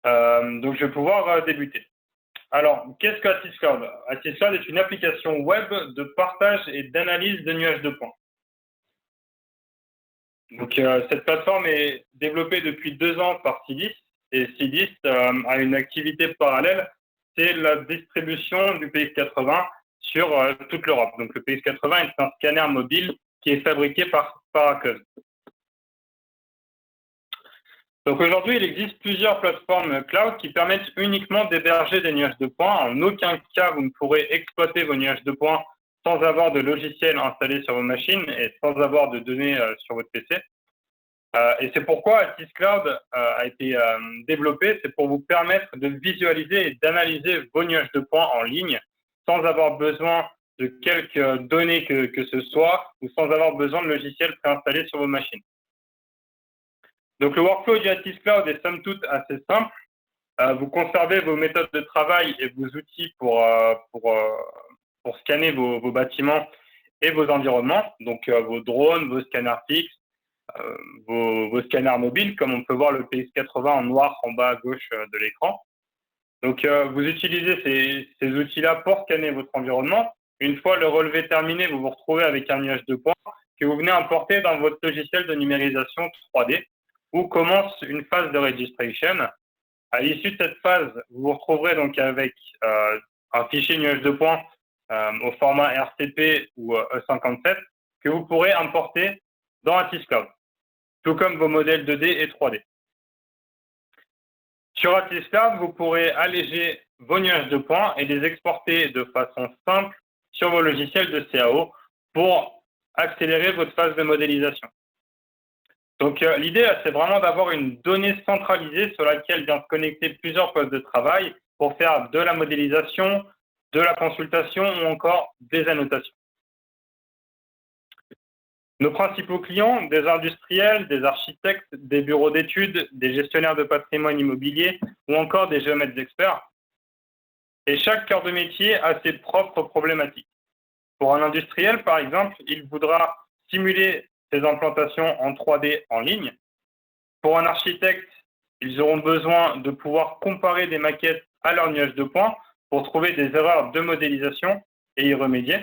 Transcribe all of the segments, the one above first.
Donc, je vais pouvoir débuter. Alors, qu'est-ce que AtisCloud? AtisCloud est une application web de partage et d'analyse de nuages de points. Donc, cette plateforme est développée depuis 2 ans par Cydis, et Cydis a une activité parallèle, c'est la distribution du PX80 sur toute l'Europe. Donc, le PX80 est un scanner mobile qui est fabriqué par Paracos. Donc aujourd'hui, il existe plusieurs plateformes cloud qui permettent uniquement d'héberger des nuages de points. En aucun cas, vous ne pourrez exploiter vos nuages de points sans avoir de logiciel installé sur vos machines et sans avoir de données sur votre PC. Et c'est pourquoi AtisCloud a été développé, c'est pour vous permettre de visualiser et d'analyser vos nuages de points en ligne sans avoir besoin de quelques données que ce soit ou sans avoir besoin de logiciels préinstallés sur vos machines. Donc, le workflow du AtisCloud est somme toute assez simple. Vous conservez vos méthodes de travail et vos outils pour scanner vos bâtiments et vos environnements, donc vos drones, vos scanners fixes, vos scanners mobiles, comme on peut voir le PX80 en noir en bas à gauche de l'écran. Donc, vous utilisez ces outils-là pour scanner votre environnement. Une fois le relevé terminé, vous vous retrouvez avec un nuage de points que vous venez importer dans votre logiciel de numérisation 3D, où commence une phase de registration. À l'issue de cette phase, vous vous retrouverez donc avec un fichier nuage de points au format RCP ou E57 que vous pourrez importer dans AtisCloud, tout comme vos modèles 2D et 3D. Sur AtisCloud, vous pourrez alléger vos nuages de points et les exporter de façon simple sur vos logiciels de CAO pour accélérer votre phase de modélisation. Donc, l'idée, c'est vraiment d'avoir une donnée centralisée sur laquelle viennent se connecter plusieurs postes de travail pour faire de la modélisation, de la consultation ou encore des annotations. Nos principaux clients, des industriels, des architectes, des bureaux d'études, des gestionnaires de patrimoine immobilier ou encore des géomètres experts. Et chaque cœur de métier a ses propres problématiques. Pour un industriel, par exemple, il voudra simuler ses implantations en 3D en ligne. Pour un architecte, ils auront besoin de pouvoir comparer des maquettes à leur nuage de points pour trouver des erreurs de modélisation et y remédier.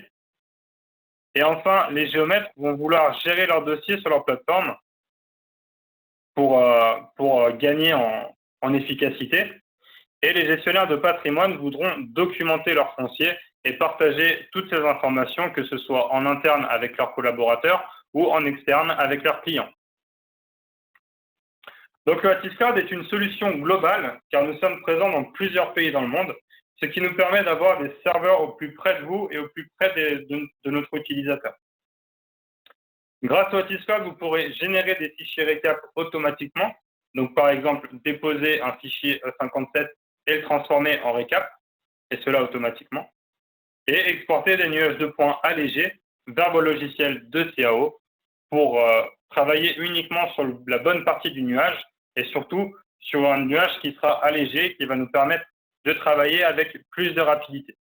Et enfin, les géomètres vont vouloir gérer leurs dossiers sur leur plateforme pour gagner en efficacité. Et les gestionnaires de patrimoine voudront documenter leur foncier et partager toutes ces informations, que ce soit en interne avec leurs collaborateurs ou en externe avec leurs clients. Donc, le AtisCloud est une solution globale car nous sommes présents dans plusieurs pays dans le monde, ce qui nous permet d'avoir des serveurs au plus près de vous et au plus près de notre utilisateur. Grâce au AtisCloud, vous pourrez générer des fichiers récap automatiquement. Donc, par exemple, déposer un fichier E57 et le transformer en récap, et cela automatiquement. Et exporter des nuages de points allégés vers vos logiciels de CAO pour travailler uniquement sur la bonne partie du nuage et surtout sur un nuage qui sera allégé, qui va nous permettre de travailler avec plus de rapidité.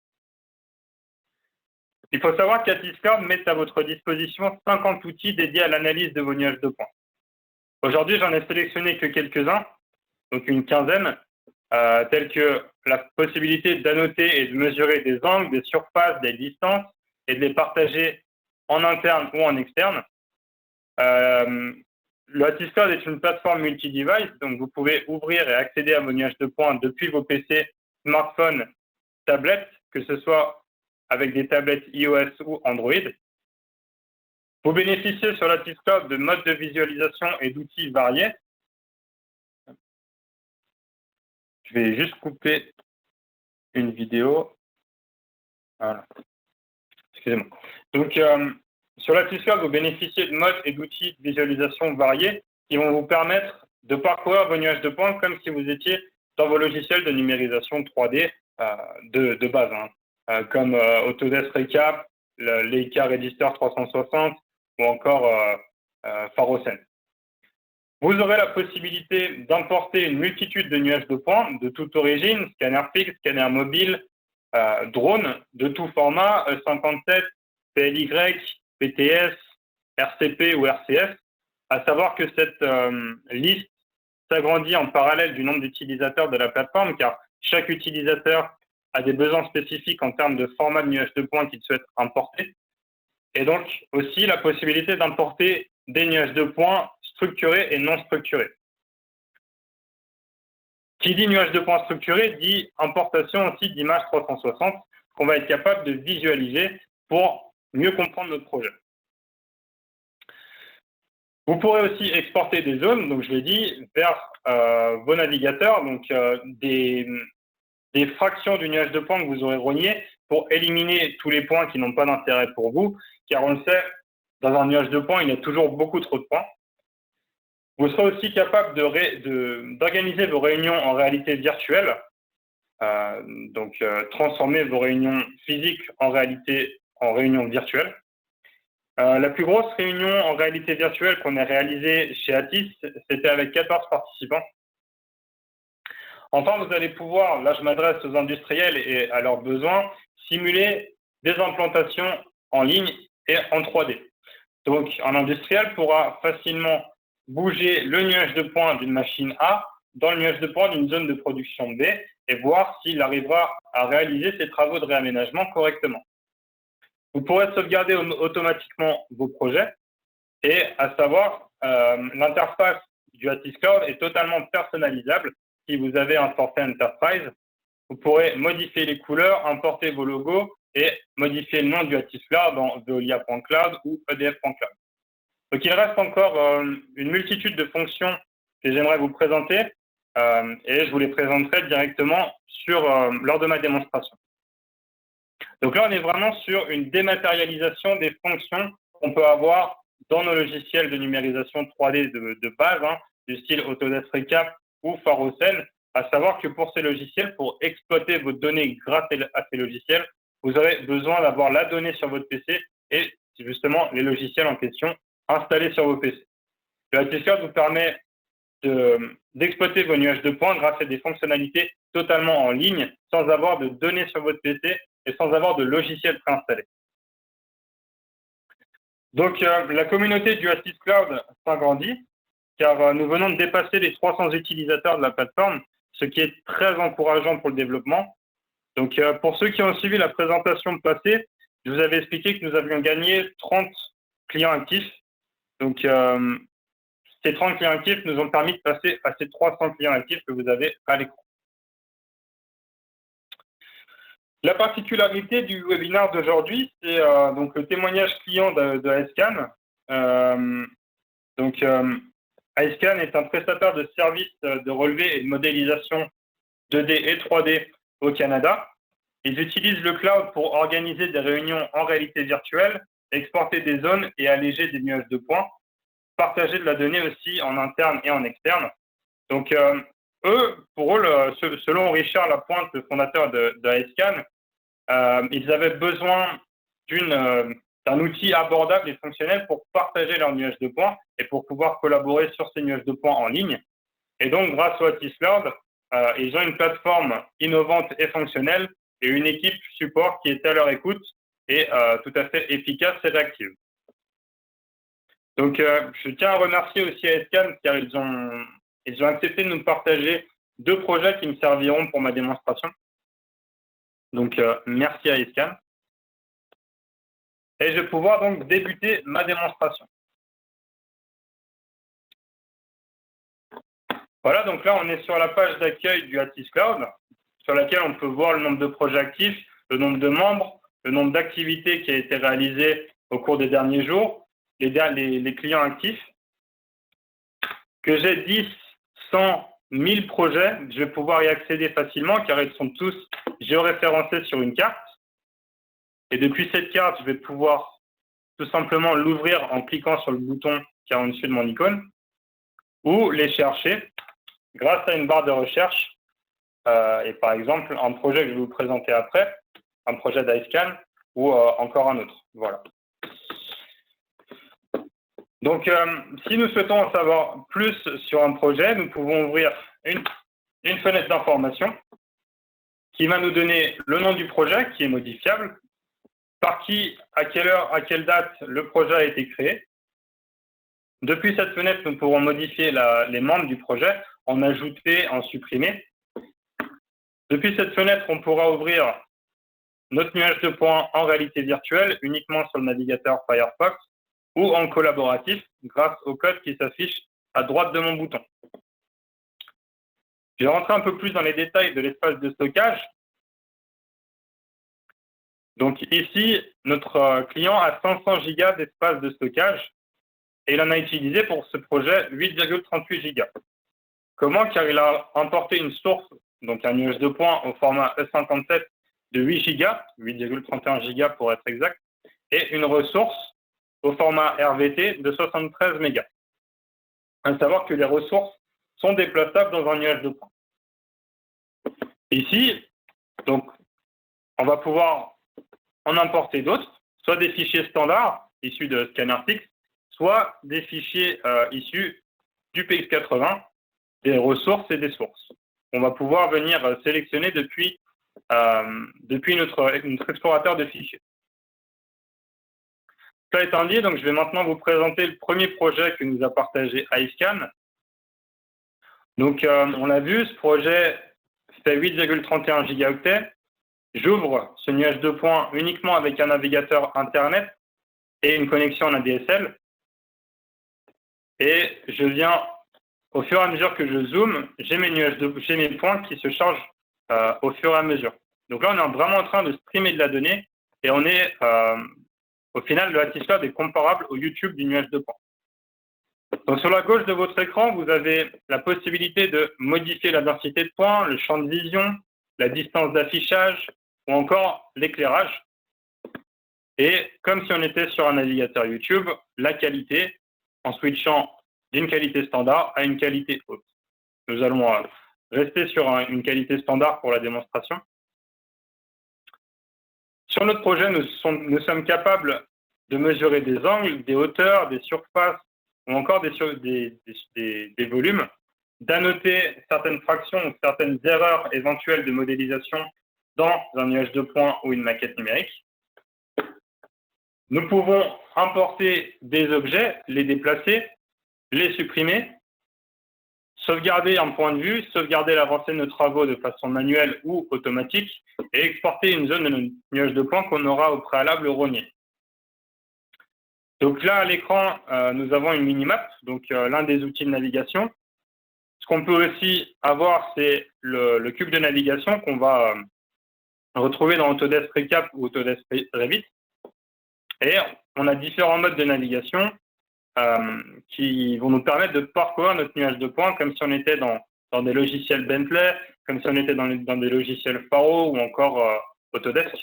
Il faut savoir qu'AtisCloud met à votre disposition 50 outils dédiés à l'analyse de vos nuages de points. Aujourd'hui, j'en ai sélectionné que quelques-uns, donc une quinzaine, tels que la possibilité d'annoter et de mesurer des angles, des surfaces, des distances et de les partager en interne ou en externe. Le AtisCloud est une plateforme multi-device, donc vous pouvez ouvrir et accéder à vos nuages de points depuis vos PC, smartphones, tablettes, que ce soit avec des tablettes iOS ou Android. Vous bénéficiez sur l'AtisCloud de modes de visualisation et d'outils variés. Je vais juste couper une vidéo. Voilà. Excusez-moi. Donc, sur l'AtisCloud, vous bénéficiez de modes et d'outils de visualisation variés qui vont vous permettre de parcourir vos nuages de points comme si vous étiez dans vos logiciels de numérisation 3D de base, comme Autodesk Recap, Leica Register 360 ou encore Pharosen. Vous aurez la possibilité d'importer une multitude de nuages de points de toute origine, scanner fixe, scanner mobile, drone de tout format, E57, PLY, PTS, RCP ou RCS, à savoir que cette liste s'agrandit en parallèle du nombre d'utilisateurs de la plateforme, car chaque utilisateur a des besoins spécifiques en termes de format de nuage de points qu'il souhaite importer. Et donc aussi la possibilité d'importer des nuages de points structurés et non structurés. Qui dit nuage de points structuré dit importation aussi d'images 360 qu'on va être capable de visualiser pour mieux comprendre notre projet. Vous pourrez aussi exporter des zones, donc je l'ai dit, vers vos navigateurs, donc des fractions du nuage de points que vous aurez rogné pour éliminer tous les points qui n'ont pas d'intérêt pour vous, car on le sait, dans un nuage de points, il y a toujours beaucoup trop de points. Vous serez aussi capable d'organiser vos réunions en réalité virtuelle, transformer vos réunions physiques en réunions virtuelles. La plus grosse réunion en réalité virtuelle qu'on ait réalisée chez Atis, c'était avec 14 participants. Enfin, vous allez pouvoir, là je m'adresse aux industriels et à leurs besoins, simuler des implantations en ligne et en 3D. Donc, un industriel pourra facilement bouger le nuage de points d'une machine A dans le nuage de points d'une zone de production B et voir s'il arrivera à réaliser ses travaux de réaménagement correctement. Vous pourrez sauvegarder automatiquement vos projets et, à savoir, l'interface du Atis Cloud est totalement personnalisable. Si vous avez un forfait Enterprise, vous pourrez modifier les couleurs, importer vos logos et modifier le nom du Atis Cloud dans veolia.cloud ou edf.cloud. Donc, il reste encore une multitude de fonctions que j'aimerais vous présenter et je vous les présenterai directement lors de ma démonstration. Donc là, on est vraiment sur une dématérialisation des fonctions qu'on peut avoir dans nos logiciels de numérisation 3D de base, du style Autodesk Recap ou Pharosen, à savoir que pour ces logiciels, pour exploiter vos données grâce à ces logiciels, vous aurez besoin d'avoir la donnée sur votre PC et justement les logiciels en question installés sur vos PC. Le Atis Cloud vous permet d'exploiter vos nuages de points grâce à des fonctionnalités totalement en ligne, sans avoir de données sur votre PC et sans avoir de logiciel préinstallé. Donc, la communauté du Atis Cloud s'agrandit, car nous venons de dépasser les 300 utilisateurs de la plateforme, ce qui est très encourageant pour le développement. Donc, pour ceux qui ont suivi la présentation passée, je vous avais expliqué que nous avions gagné 30 clients actifs. Donc, ces 30 clients actifs nous ont permis de passer à ces 300 clients actifs que vous avez à l'écran. La particularité du webinaire d'aujourd'hui, c'est donc le témoignage client de ASCAN. ASCAN est un prestataire de services de relevé et de modélisation 2D et 3D au Canada. Ils utilisent le cloud pour organiser des réunions en réalité virtuelle, exporter des zones et alléger des nuages de points, partager de la donnée aussi en interne et en externe. Donc, pour eux, selon Richard Lapointe, le fondateur de ASCAN, ils avaient besoin d'un outil abordable et fonctionnel pour partager leurs nuages de points et pour pouvoir collaborer sur ces nuages de points en ligne. Et donc, grâce au Atis Cloud, ils ont une plateforme innovante et fonctionnelle et une équipe support qui est à leur écoute et tout à fait efficace et réactive. Donc, je tiens à remercier aussi ASCAN car ils ont accepté de nous partager 2 projets qui me serviront pour ma démonstration. Donc, merci à ASCAN. Et je vais pouvoir donc débuter ma démonstration. Voilà, donc là, on est sur la page d'accueil du Atis Cloud, sur laquelle on peut voir le nombre de projets actifs, le nombre de membres, le nombre d'activités qui a été réalisé au cours des derniers jours, les clients actifs. Que j'ai 10, 100, 1000 projets, je vais pouvoir y accéder facilement car ils sont tous géoréférencés sur une carte. Et depuis cette carte, je vais pouvoir tout simplement l'ouvrir en cliquant sur le bouton qui est en dessus de mon icône ou les chercher grâce à une barre de recherche. Et par exemple, un projet que je vais vous présenter après, un projet d'ASCAN ou encore un autre. Voilà. Donc, si nous souhaitons en savoir plus sur un projet, nous pouvons ouvrir une fenêtre d'information qui va nous donner le nom du projet qui est modifiable, par qui, à quelle heure, à quelle date le projet a été créé. Depuis cette fenêtre, nous pourrons modifier les membres du projet en ajouter, en supprimer. Depuis cette fenêtre, on pourra ouvrir notre nuage de points en réalité virtuelle, uniquement sur le navigateur Firefox, ou en collaboratif, grâce au code qui s'affiche à droite de mon bouton. Je vais rentrer un peu plus dans les détails de l'espace de stockage. Donc ici, notre client a 500 Go d'espace de stockage et il en a utilisé pour ce projet 8,38 Go. Comment? Car il a importé une source, donc un nuage de points au format E57 de 8 Go, 8,31 Go pour être exact, et une ressource au format RVT de 73 MB. À savoir que les ressources sont déplaçables dans un nuage de points. Ici, donc, on va pouvoir en importer d'autres, soit des fichiers standards issus de ScannerFix, soit des fichiers issus du PX80, des ressources et des sources. On va pouvoir venir sélectionner depuis notre explorateur de fichiers. Cela étant dit, donc je vais maintenant vous présenter le premier projet que nous a partagé iScan. Donc, on l'a vu, ce projet fait 8,31 gigaoctets. J'ouvre ce nuage de points uniquement avec un navigateur Internet et une connexion en ADSL. Et je viens, au fur et à mesure que je zoome, j'ai mes points qui se chargent au fur et à mesure. Donc là, on est vraiment en train de streamer de la donnée et on est, au final, le Lattice est comparable au YouTube du nuage de points. Donc sur la gauche de votre écran, vous avez la possibilité de modifier la densité de points, le champ de vision, la distance d'affichage ou encore l'éclairage. Et comme si on était sur un navigateur YouTube, la qualité en switchant d'une qualité standard à une qualité haute. Nous allons rester sur une qualité standard pour la démonstration. Sur notre projet, nous sommes capables de mesurer des angles, des hauteurs, des surfaces ou encore des volumes, d'annoter certaines fractions ou certaines erreurs éventuelles de modélisation dans un nuage de points ou une maquette numérique. Nous pouvons importer des objets, les déplacer, les supprimer, sauvegarder un point de vue, sauvegarder l'avancée de nos travaux de façon manuelle ou automatique et exporter une zone de notre nuage de points qu'on aura au préalable rogné. Donc là, à l'écran, nous avons une minimap, donc l'un des outils de navigation. Ce qu'on peut aussi avoir, c'est le cube de navigation qu'on va retrouver dans Autodesk Recap ou Autodesk Revit. Et on a différents modes de navigation qui vont nous permettre de parcourir notre nuage de points comme si on était dans des logiciels Bentley, comme si on était dans des logiciels Faro ou encore Autodesk.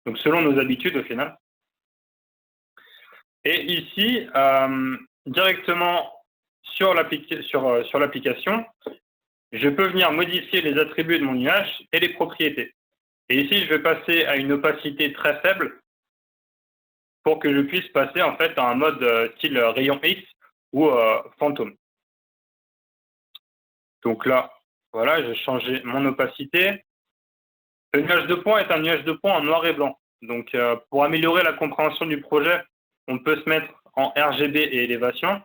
Donc selon nos habitudes au final. Et ici, directement sur l'application, je peux venir modifier les attributs de mon nuage et les propriétés. Et ici, je vais passer à une opacité très faible pour que je puisse passer en fait à un mode style rayon X ou fantôme. Donc là, voilà, j'ai changé mon opacité. Le nuage de points est un nuage de points en noir et blanc. Donc pour améliorer la compréhension du projet, on peut se mettre en RGB et élévation.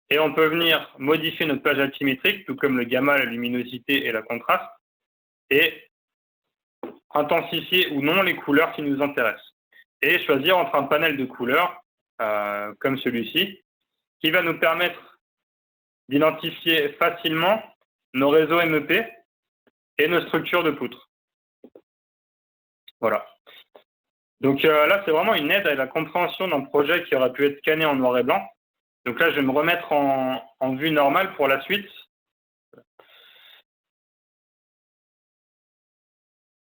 Et on peut venir modifier notre page altimétrique, tout comme le gamma, la luminosité et la contraste, et intensifier ou non les couleurs qui nous intéressent. Et choisir entre un panel de couleurs, comme celui-ci, qui va nous permettre d'identifier facilement nos réseaux MEP et nos structures de poutres. Voilà. Donc là, c'est vraiment une aide à la compréhension d'un projet qui aurait pu être scanné en noir et blanc. Donc là, je vais me remettre en vue normale pour la suite.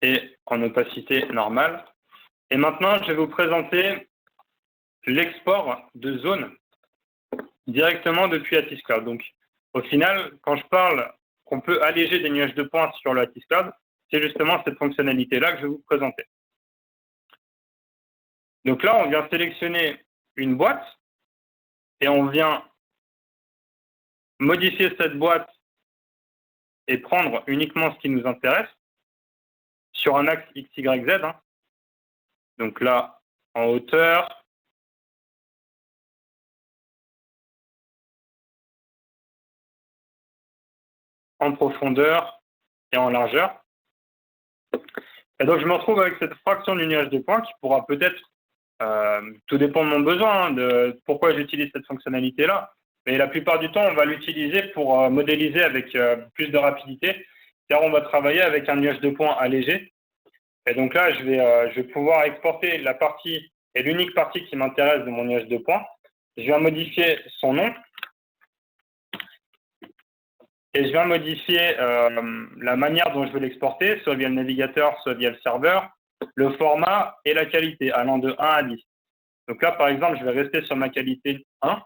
Et en opacité normale. Et maintenant, je vais vous présenter l'export de zone directement depuis Lattice Cloud. Donc, au final, quand je parle qu'on peut alléger des nuages de points sur le Lattice Cloud, c'est justement cette fonctionnalité-là que je vais vous présenter. Donc là, on vient sélectionner une boîte et on vient modifier cette boîte et prendre uniquement ce qui nous intéresse sur un axe X, Y, Z. Donc là, en hauteur, en profondeur et en largeur. Et donc, je me retrouve avec cette fraction du nuage de points qui pourra peut-être, tout dépend de mon besoin, hein, de pourquoi j'utilise cette fonctionnalité-là. Mais la plupart du temps, on va l'utiliser pour modéliser avec plus de rapidité, car on va travailler avec un nuage de points allégé. Et donc là, je vais pouvoir exporter la partie et l'unique partie qui m'intéresse de mon nuage de points. Je vais modifier son nom et je vais modifier la manière dont je veux l'exporter, soit via le navigateur, soit via le serveur, le format et la qualité, allant de 1 à 10. Donc là, par exemple, je vais rester sur ma qualité 1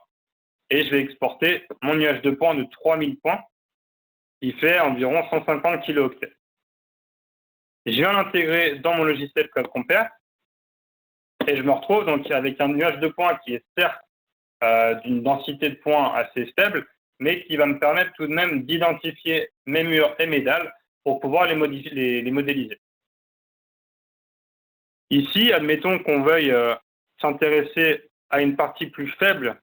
et je vais exporter mon nuage de points de 3000 points, qui fait environ 150 kilooctets. Je viens l'intégrer dans mon logiciel Cloud Compare et je me retrouve donc avec un nuage de points qui est certes d'une densité de points assez faible, mais qui va me permettre tout de même d'identifier mes murs et mes dalles pour pouvoir les modéliser. Ici, admettons qu'on veuille s'intéresser à une partie plus faible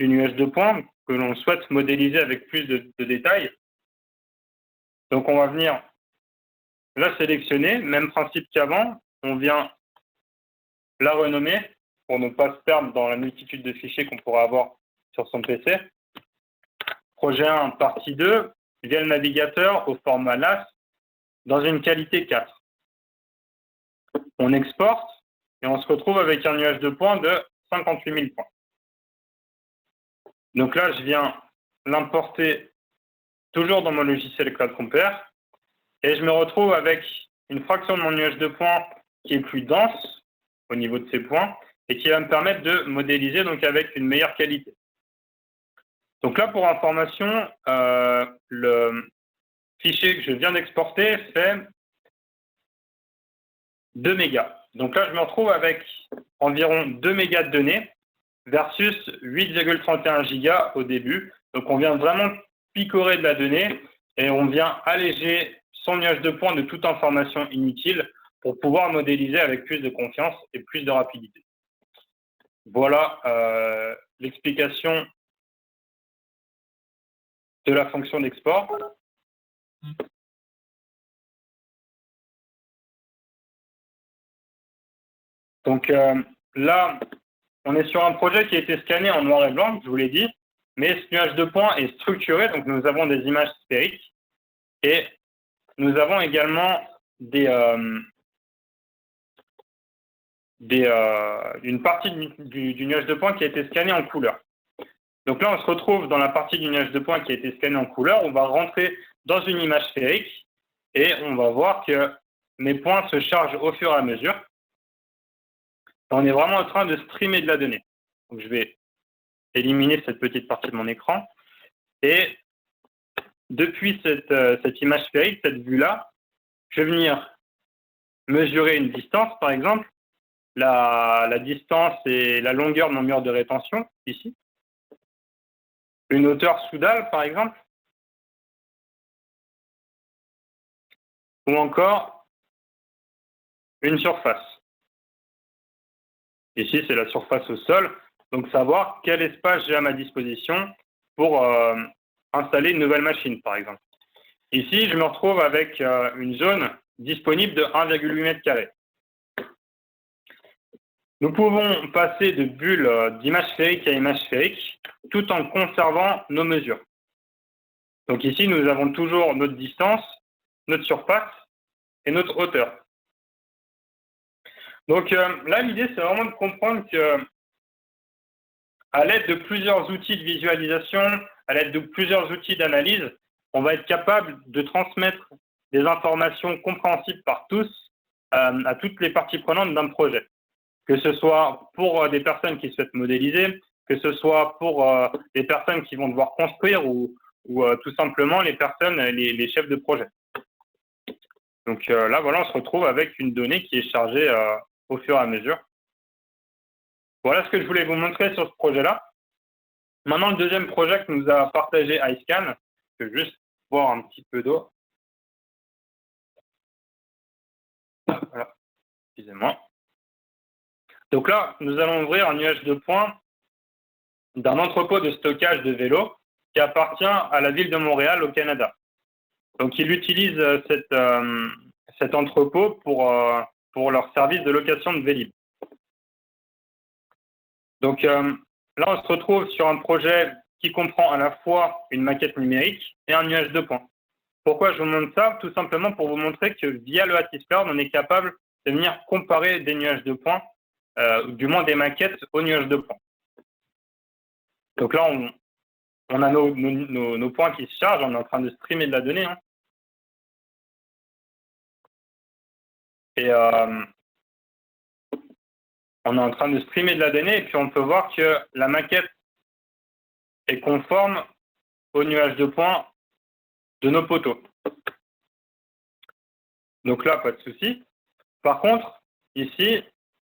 du nuage de points que l'on souhaite modéliser avec plus de détails. Donc, on va venir la sélectionner, même principe qu'avant, on vient la renommer pour ne pas se perdre dans la multitude de fichiers qu'on pourra avoir sur son PC. Projet 1, partie 2, via le navigateur au format LAS dans une qualité 4. On exporte et on se retrouve avec un nuage de points de 58 000 points. Donc là, je viens l'importer toujours dans mon logiciel Cloud Compare et je me retrouve avec une fraction de mon nuage de points qui est plus dense au niveau de ces points et qui va me permettre de modéliser donc avec une meilleure qualité. Donc là, pour information, le fichier que je viens d'exporter fait 2 mégas. Donc là, je me retrouve avec environ 2 mégas de données versus 8,31 gigas au début. Donc on vient vraiment picorer de la donnée et on vient alléger son nuage de points de toute information inutile pour pouvoir modéliser avec plus de confiance et plus de rapidité. Voilà l'explication de la fonction d'export. Donc là, on est sur un projet qui a été scanné en noir et blanc, je vous l'ai dit, mais ce nuage de points est structuré, donc nous avons des images sphériques et nous avons également une partie du nuage de points qui a été scanné en couleur. Donc là, on se retrouve dans la partie du nuage de points qui a été scanné en couleur. On va rentrer dans une image sphérique et on va voir que mes points se chargent au fur et à mesure. On est vraiment en train de streamer de la donnée. Donc, je vais éliminer cette petite partie de mon écran. Et depuis cette image sphérique, cette vue-là, je vais venir mesurer une distance, par exemple. La distance et la longueur de mon mur de rétention, ici. Une hauteur sous dalle, par exemple. Ou encore une surface. Ici, c'est la surface au sol. Donc, savoir quel espace j'ai à ma disposition pour installer une nouvelle machine, par exemple. Ici, je me retrouve avec une zone disponible de 1,8 m². Nous pouvons passer de bulles d'image sphérique à image sphérique tout en conservant nos mesures. Donc ici, nous avons toujours notre distance, notre surface et notre hauteur. Donc là, l'idée, c'est vraiment de comprendre que à l'aide de plusieurs outils de visualisation, à l'aide de plusieurs outils d'analyse, on va être capable de transmettre des informations compréhensibles par tous à toutes les parties prenantes d'un projet. Que ce soit pour des personnes qui souhaitent modéliser, que ce soit pour des personnes qui vont devoir construire ou tout simplement les personnes, les chefs de projet. Donc là, voilà, on se retrouve avec une donnée qui est chargée au fur et à mesure. Voilà ce que je voulais vous montrer sur ce projet-là. Maintenant, le deuxième projet que nous a partagé iScan, je vais juste boire un petit peu d'eau. Voilà, excusez-moi. Donc là, nous allons ouvrir un nuage de points d'un entrepôt de stockage de vélos qui appartient à la ville de Montréal au Canada. Donc, ils utilisent cet entrepôt pour leur service de location de Vélib. Donc, là, on se retrouve sur un projet qui comprend à la fois une maquette numérique et un nuage de points. Pourquoi je vous montre ça? Tout simplement pour vous montrer que via le Lattice Cloud, on est capable de venir comparer des nuages de points, du moins des maquettes aux nuages de points. Donc là, on a nos points qui se chargent, on est en train de streamer de la donnée. Hein. Et on est en train de streamer de la donnée et puis on peut voir que la maquette est conforme au nuage de points de nos poteaux. Donc là, pas de souci. Par contre, ici,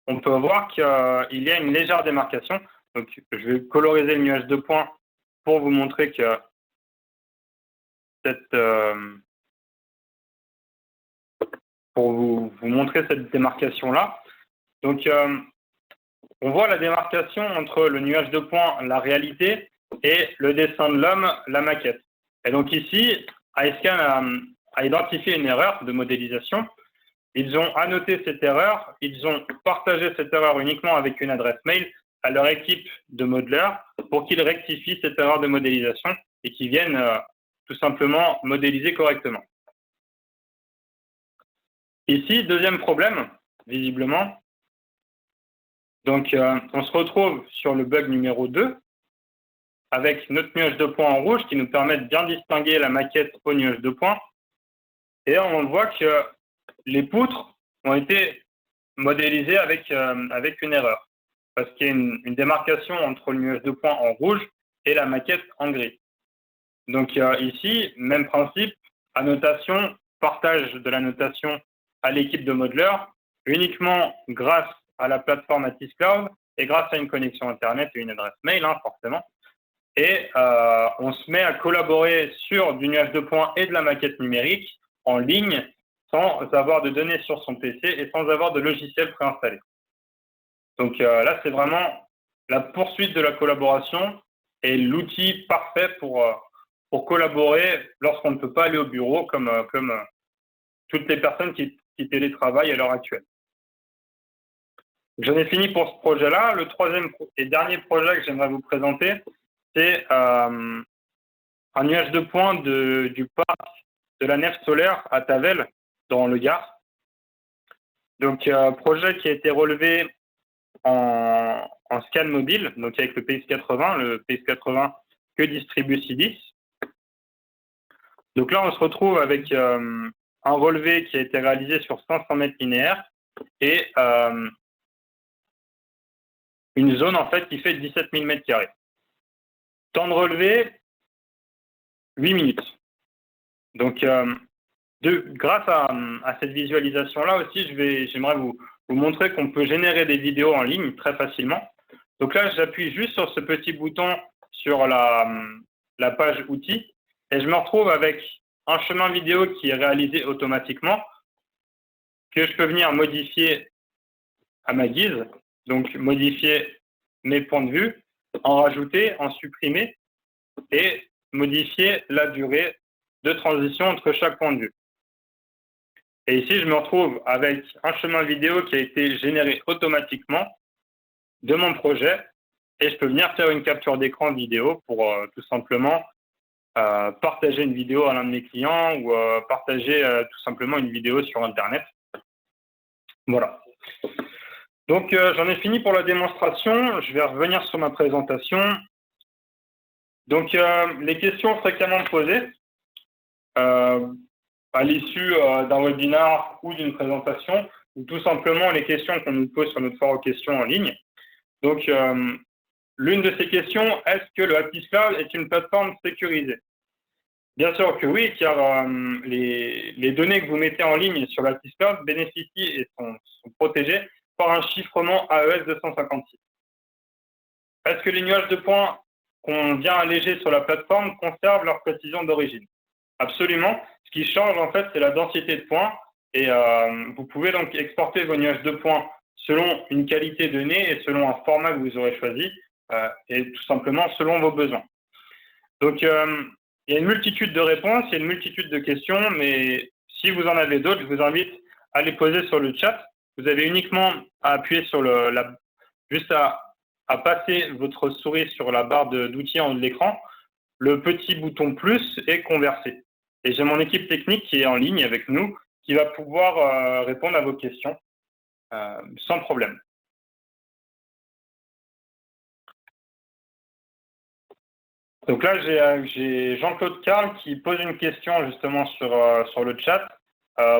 on peut voir qu'il y a une légère démarcation. Donc, je vais coloriser le nuage de points pour vous montrer que pour vous montrer cette démarcation-là. Donc, on voit la démarcation entre le nuage de points, la réalité, et le dessin de l'homme, la maquette. Et donc ici, iScan a identifié une erreur de modélisation. Ils ont annoté cette erreur, ils ont partagé cette erreur uniquement avec une adresse mail à leur équipe de modeleurs pour qu'ils rectifient cette erreur de modélisation et qu'ils viennent tout simplement modéliser correctement. Ici, deuxième problème, visiblement. Donc, on se retrouve sur le bug numéro 2 avec notre nuage de points en rouge qui nous permet de bien distinguer la maquette au nuage de points. Et on voit que les poutres ont été modélisées avec une erreur parce qu'il y a une démarcation entre le nuage de points en rouge et la maquette en gris. Donc ici, même principe, annotation, partage de la notation à l'équipe de modeleurs uniquement grâce à la plateforme Lattice Cloud et grâce à une connexion Internet et une adresse mail, hein, forcément. Et on se met à collaborer sur du nuage de points et de la maquette numérique en ligne sans avoir de données sur son PC et sans avoir de logiciel préinstallé. Donc là, c'est vraiment la poursuite de la collaboration et l'outil parfait pour collaborer lorsqu'on ne peut pas aller au bureau comme toutes les personnes qui télétravaillent à l'heure actuelle. J'en ai fini pour ce projet-là. Le troisième et dernier projet que j'aimerais vous présenter, c'est un nuage de points du parc de la nef solaire à Tavel, dans le Gard. Donc, projet qui a été relevé en scan mobile, donc avec le PX80, que distribue C10. Donc là, on se retrouve avec un relevé qui a été réalisé sur 500 mètres linéaires et une zone en fait qui fait 17 000 mètres carrés. Temps de relevé, 8 minutes. Donc, grâce à cette visualisation-là aussi, j'aimerais vous montrer qu'on peut générer des vidéos en ligne très facilement. Donc là, j'appuie juste sur ce petit bouton sur la page outils et je me retrouve avec un chemin vidéo qui est réalisé automatiquement que je peux venir modifier à ma guise. Donc, modifier mes points de vue, en rajouter, en supprimer et modifier la durée de transition entre chaque point de vue. Et ici, je me retrouve avec un chemin vidéo qui a été généré automatiquement de mon projet et je peux venir faire une capture d'écran vidéo pour tout simplement partager une vidéo à l'un de mes clients ou partager tout simplement une vidéo sur Internet. Voilà. Donc, j'en ai fini pour la démonstration. Je vais revenir sur ma présentation. Donc, les questions fréquemment posées à l'issue d'un webinar ou d'une présentation, ou tout simplement les questions qu'on nous pose sur notre foire aux questions en ligne. Donc, l'une de ces questions, est-ce que le Lattice Cloud est une plateforme sécurisée? Bien sûr que oui, car les données que vous mettez en ligne sur Lattice Cloud bénéficient et sont protégées par un chiffrement AES 256. Est-ce que les nuages de points qu'on vient alléger sur la plateforme conservent leur précision d'origine? Absolument. Ce qui change, en fait, c'est la densité de points. Et vous pouvez donc exporter vos nuages de points selon une qualité donnée et selon un format que vous aurez choisi, et tout simplement selon vos besoins. Donc, il y a une multitude de réponses, il y a une multitude de questions, mais si vous en avez d'autres, je vous invite à les poser sur le chat. Vous avez uniquement à appuyer sur juste à passer votre souris sur la barre d'outils en haut de l'écran, le petit bouton plus et converser. Et j'ai mon équipe technique qui est en ligne avec nous, qui va pouvoir répondre à vos questions sans problème. Donc là, j'ai Jean-Claude Carl qui pose une question justement sur le chat,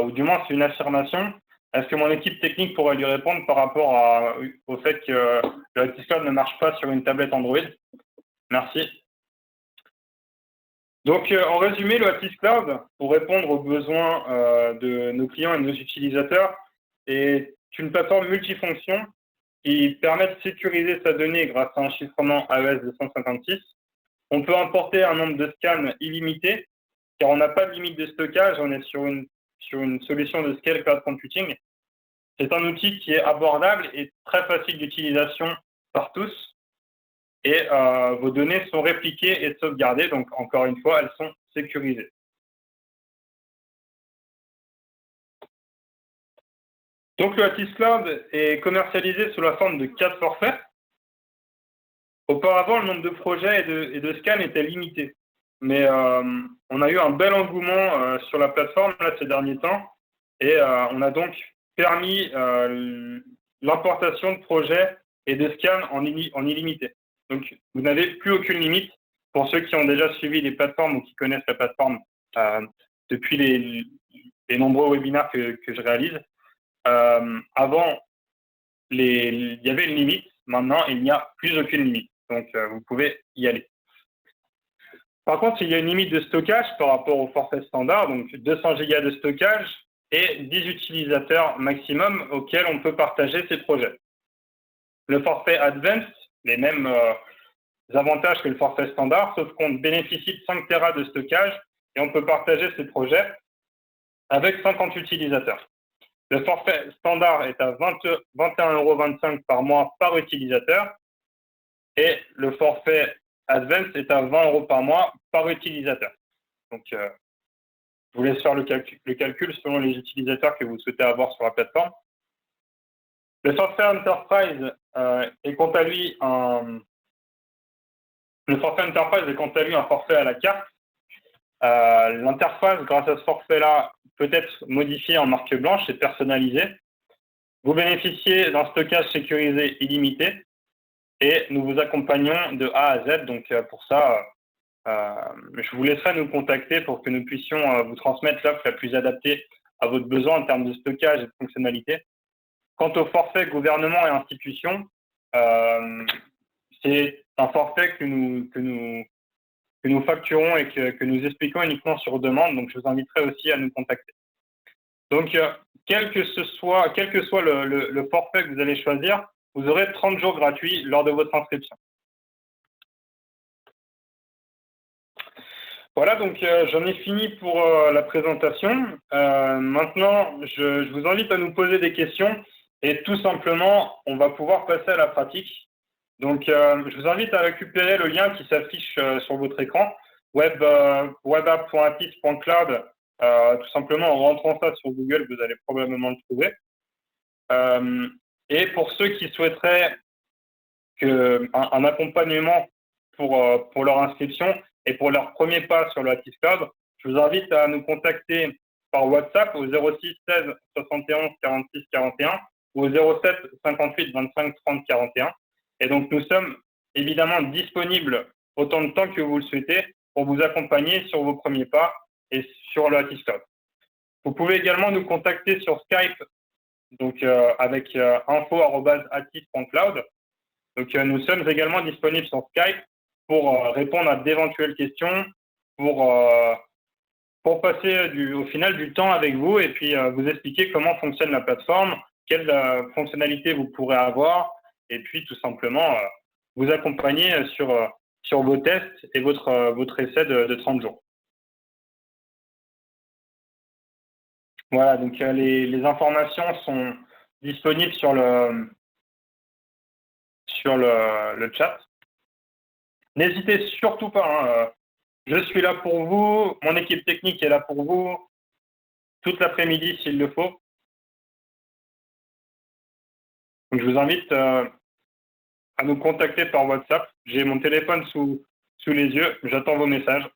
ou du moins c'est une affirmation. Est-ce que mon équipe technique pourrait lui répondre par rapport au fait que le Atiscloud ne marche pas sur une tablette Android? Merci. Donc, en résumé, le Atiscloud, pour répondre aux besoins de nos clients et de nos utilisateurs, est une plateforme multifonction qui permet de sécuriser sa donnée grâce à un chiffrement AES 256. On peut importer un nombre de scans illimité, car on n'a pas de limite de stockage, on est sur une solution de scale cloud computing. C'est un outil qui est abordable et très facile d'utilisation par tous. Et vos données sont répliquées et sauvegardées, donc encore une fois, elles sont sécurisées. Donc le Atiscloud est commercialisé sous la forme de 4 forfaits. Auparavant, le nombre de projets et de scans était limité. Mais on a eu un bel engouement sur la plateforme là, ces derniers temps. Et on a donc permis l'importation de projets et de scans en illimité. Donc, vous n'avez plus aucune limite. Pour ceux qui ont déjà suivi les plateformes ou qui connaissent la plateforme depuis les nombreux webinaires que je réalise, avant, il y avait une limite. Maintenant, il n'y a plus aucune limite. Donc, vous pouvez y aller. Par contre, il y a une limite de stockage par rapport au forfait standard, donc 200 Go de stockage et 10 utilisateurs maximum auxquels on peut partager ces projets. Le forfait Advanced, les mêmes avantages que le forfait standard, sauf qu'on bénéficie de 5 Tera de stockage et on peut partager ces projets avec 50 utilisateurs. Le forfait standard est à 21,25 € par mois par utilisateur et le forfait Advanced est à 20 € par mois par utilisateur. Donc, je vous laisse faire le calcul selon les utilisateurs que vous souhaitez avoir sur la plateforme. Le forfait Enterprise est quant à lui un forfait à la carte. L'interface, grâce à ce forfait-là, peut être modifiée en marque blanche et personnalisée. Vous bénéficiez d'un stockage sécurisé illimité et nous vous accompagnons de A à Z. Donc, pour ça, je vous laisserai nous contacter pour que nous puissions vous transmettre l'offre la plus adaptée à votre besoin en termes de stockage et de fonctionnalité. Quant au forfait gouvernement et institutions, c'est un forfait que nous facturons et que nous expliquons uniquement sur demande. Donc, je vous inviterai aussi à nous contacter. Donc, quel que soit le forfait que vous allez choisir, vous aurez 30 jours gratuits lors de votre inscription. Voilà, donc j'en ai fini pour la présentation. Maintenant, je vous invite à nous poser des questions et tout simplement, on va pouvoir passer à la pratique. Donc, je vous invite à récupérer le lien qui s'affiche sur votre écran, webapp.atis.cloud. Tout simplement, en rentrant ça sur Google, vous allez probablement le trouver. Et pour ceux qui souhaiteraient un accompagnement pour leur inscription et pour leur premier pas sur le Atiscloud, je vous invite à nous contacter par WhatsApp au 06 16 71 46 41 ou au 07 58 25 30 41. Et donc, nous sommes évidemment disponibles autant de temps que vous le souhaitez pour vous accompagner sur vos premiers pas et sur le Atiscloud. Vous pouvez également nous contacter sur Skype, donc avec info@atis.cloud. Donc, nous sommes également disponibles sur Skype pour répondre à d'éventuelles questions, pour passer au final du temps avec vous et puis vous expliquer comment fonctionne la plateforme, quelles fonctionnalités vous pourrez avoir, et puis tout simplement vous accompagner sur vos tests et votre essai de 30 jours. Voilà, donc les informations sont disponibles sur le chat. N'hésitez surtout pas, Je suis là pour vous, mon équipe technique est là pour vous, toute l'après-midi s'il le faut. Donc, je vous invite à nous contacter par WhatsApp. J'ai mon téléphone sous les yeux, j'attends vos messages.